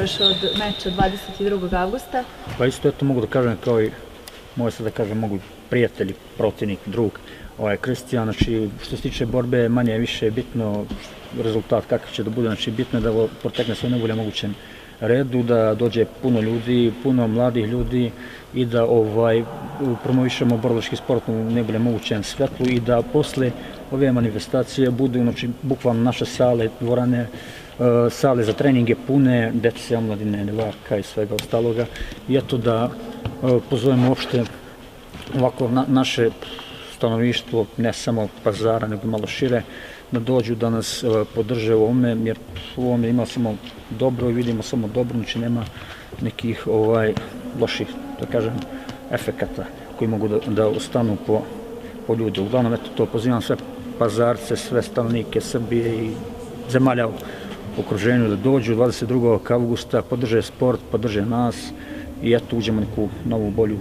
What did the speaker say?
očekuješ od meča 22. avgusta? Pa isto to mogu da kažem kao i moje sad da kažem mogu prijatelji, protivnik, drug, Kristijan, znači što se tiče borbe manje je više bitno rezultat kakav će da bude, znači bitno je da protekne sve najbolje mogućem redu, da dođe puno ljudi, puno mladih ljudi i da promovišemo borilački sport u najbolje mogućem svetlu i da posle ove manifestacije budu znači, bukvalno naše sale, dvorane, sale za treninge pune, dece, omladine, nevaka i svega ostaloga. I eto da pozovemo uopšte ovako naše stanovništvo, ne samo Pazara, nego malo šire, da dođu da nas podrže u ovome, jer u ovome ima samo dobro i vidimo samo dobro, znači nema nekih loših, da kažem, efekata koji mogu da ostanu po ljude. Uglavnom, eto to pozivam sve Pazarce, sve stanovnike Srbije i zemalja u okruženju da dođu 22. avgusta, podrže sport, podrže nas i eto uđemo neku novu bolju